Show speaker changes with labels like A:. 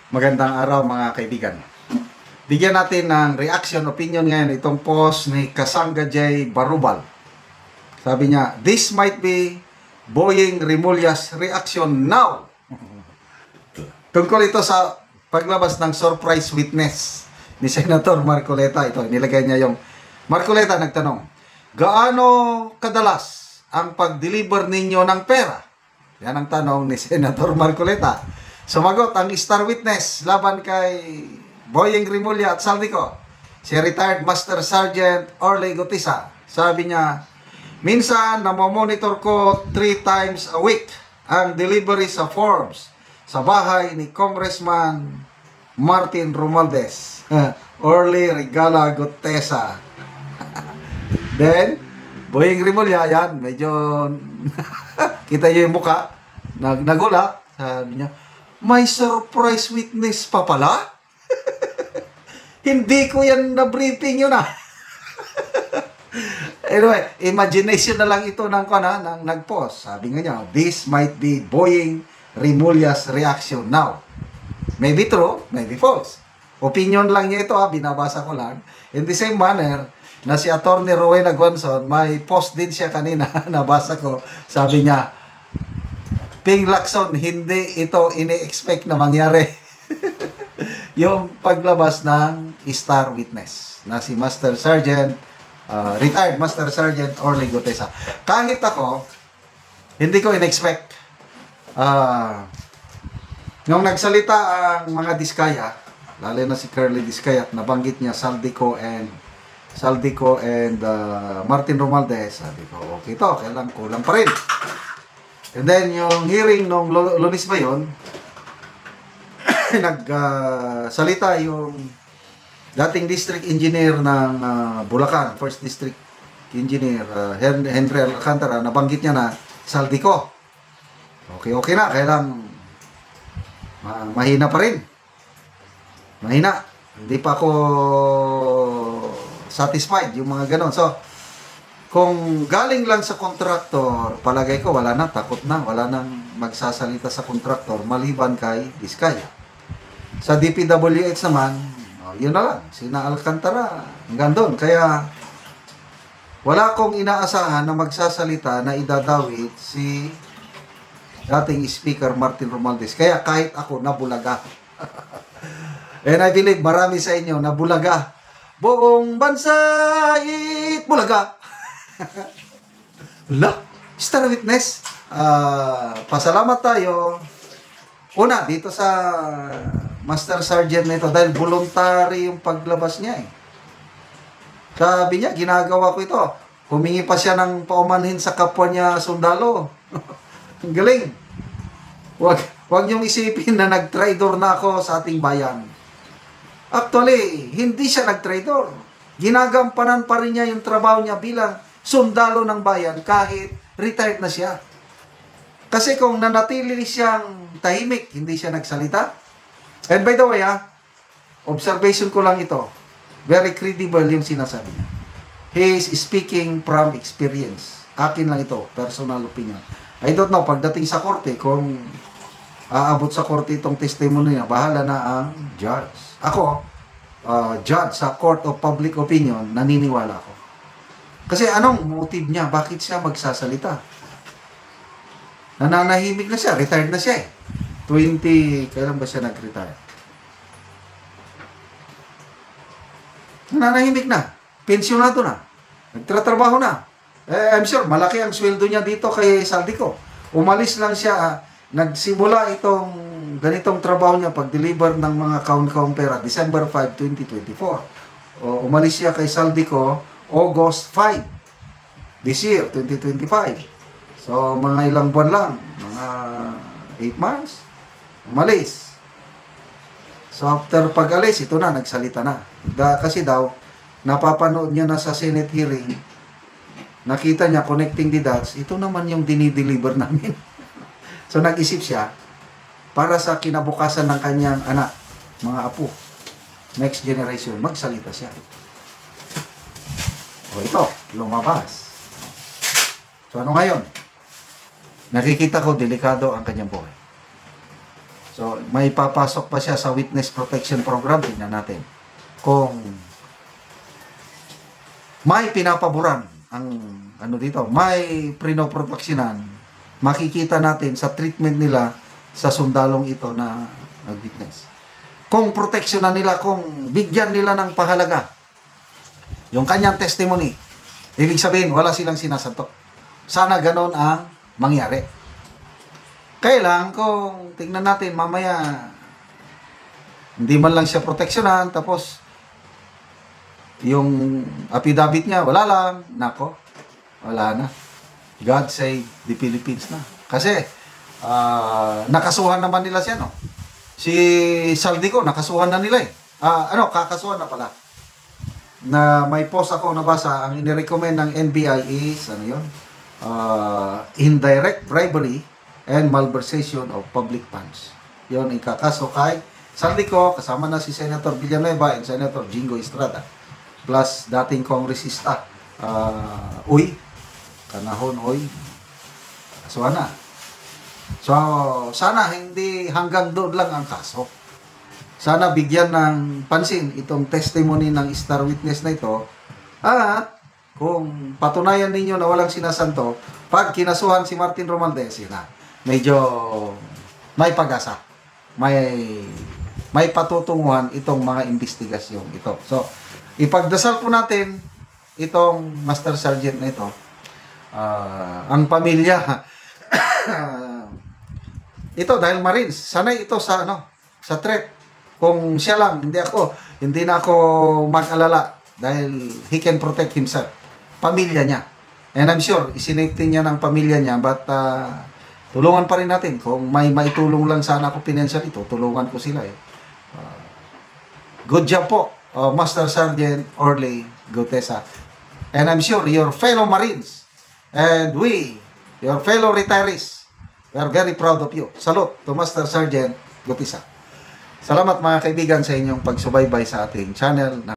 A: Magandang araw mga kaibigan. Bigyan natin ng reaction, opinion ngayon itong post ni Kasangga J. Barubal. Sabi niya, this might be Boying Remulla's reaction now. Tungkol ito sa paglabas ng surprise witness ni Senator Marcoleta. Ito, nilagay niya yung Marcoleta nagtanong, gaano kadalas ang pag-deliver ninyo ng pera? Yan ang tanong ni Senator Marcoleta. Sumagot ang star witness laban kay Boying Remulla at Saldico, si retired Master Sergeant Orly Gutisa. Sabi niya, minsan namomonitor ko 3 times a week ang delivery sa Forbes sa bahay ni Congressman Martin Romualdez. Orly Regala Gutesa. Then, Boying Remulla, yan, medyo kita niyo yung mukha, nagula, sabi niya, may surprise witness pa pala? Hindi ko yan na-briefing yun Anyway, imagination na lang ito ng nag-post. Sabi nga niya, this might be Boying Remulla's reaction now. Maybe true, maybe false. Opinion lang niya ito, binabasa ko lang. In the same manner, na si Atty. Rowena Guanzon, may post din siya kanina, nabasa ko. Sabi niya, Ping Lacson, hindi ito ini-expect na mangyari. Yung paglabas ng star witness na si Master Sergeant, retired Master Sergeant Orly Gutesa. Kahit ako, hindi ko in-expect. Nung nagsalita ang mga Diskaya, lalo na si Curly Diskaya, at nabanggit niya Saldico and Martin Romualdez, sabi ko, okay to, kailang kulang pa rin. And then, yung hearing nung Lunes ba yun, nagsalita yung dating district engineer ng Bulacan, first district engineer, Henry Alcantara, nabanggit niya na Saldico. Okay na, kailang mahina pa rin. Mahina. Hindi pa ako satisfied yung mga ganon. So, kung galing lang sa kontraktor, palagay ko wala na, takot na, wala nang magsasalita sa kontraktor maliban kay Diskaya. Sa DPWH naman, yun na lang, sina Alcantara, hanggang doon. Kaya, wala akong inaasahan na magsasalita na idadawit si dating Speaker Martin Romualdez. Kaya kahit ako, nabulaga. And I believe marami sa inyo nabulaga. Buong bansa bulaga. Wala, star witness. Pasalamat tayo. Una, dito sa Master Sergeant nito dahil voluntary yung paglabas niya . Sabi niya, ginagawa ko ito. Humingi pa siya ng paumanhin sa kapwa niya sundalo. Ang galing. Wag niyong isipin na nag-traidor na ako sa ating bayan. Actually, hindi siya nag-traidor. Ginagampanan pa rin niya yung trabaho niya bilang sundalo ng bayan kahit retired na siya. Kasi kung nanatili siyang tahimik, hindi siya nagsalita. And by the way, observation ko lang ito. Very credible yung sinasabi niya. He is speaking from experience. Akin lang ito, personal opinion. I don't know, pagdating sa korte, kung aabot sa korte itong testimony niya, bahala na ang judge. Ako, judge sa Court of Public Opinion, naniniwala ako. Kasi anong motive niya? Bakit siya magsasalita? Nananahimik na siya. Retired na siya . 20, kailan ba siya nag-retire? Nananahimik na. Pensyonado na. Nagtratrabaho na. I'm sure, malaki ang sweldo niya dito kay Saldico. Umalis lang siya. Nagsimula itong ganitong trabaho niya pag-deliver ng mga kaun-kaun pera. December 5, 2024. Umalis siya kay Saldico August 5 this year, 2025. So, mga ilang buwan lang, mga 8 months, umalis. So, after pag-alis, ito na, nagsalita na. Kasi daw, napapanood niya na sa Senate hearing, nakita niya, connecting the dots, ito naman yung dinideliver namin. So, nag-isip siya, para sa kinabukasan ng kanyang anak, mga apo, next generation, magsalita siya. O ito, lumabas. So ano ngayon? Nakikita ko delikado ang kanyang buhay. So, may papasok pa siya sa witness protection program. Tingnan natin. Kung may pinapaboran ang ano dito, may prinoproteksyonan, makikita natin sa treatment nila sa sundalong ito na nag-witness. Kung proteksyonan nila, kung bigyan nila ng pahalaga yung kanyang testimony, ibig sabihin, wala silang sinasantok. Sana ganon ang mangyari. Kaya lang, kung tingnan natin, mamaya, hindi man lang siya proteksyonan, tapos, yung affidavit niya, wala lang. Nako, wala na. God save the Philippines na. Kasi, nakasuhan naman nila siya, no? Si Saldico, nakasuhan na nila eh. Kakasuhan na pala. Na may post ako nabasa, ang inirecommend ng NBI is, indirect bribery and malversation of public funds. Yun, ikakaso kay Saldico, kasama na si Senator Villanueva and Senator Jingo Estrada. Plus, dating kongresista, Kanahon Uy. So, sana hindi hanggang doon lang ang kaso. Sana bigyan ng pansin itong testimony ng star witness na ito. At kung patunayan ninyo na walang sinasanto, pag kinasuhan si Martin Romualdez, medyo may pag-asa. May patutunguhan itong mga investigasyon ito. So, ipagdasal po natin itong Master Sergeant na ito. Ang pamilya, ito dahil Marines, sanay ito sa threat. Kung siya lang, hindi na ako mag-alala dahil he can protect himself. Pamilya niya. And I'm sure, isinafety niya ng pamilya niya, but tulungan pa rin natin. Kung may maitulong lang sana ako financially, tulungan ko sila eh. Good job po, Master Sergeant Orly Gutesa. And I'm sure your fellow Marines and your fellow retirees, we are very proud of you. Salute to Master Sergeant Gutesa. Salamat mga kaibigan sa inyong pagsubaybay sa ating channel.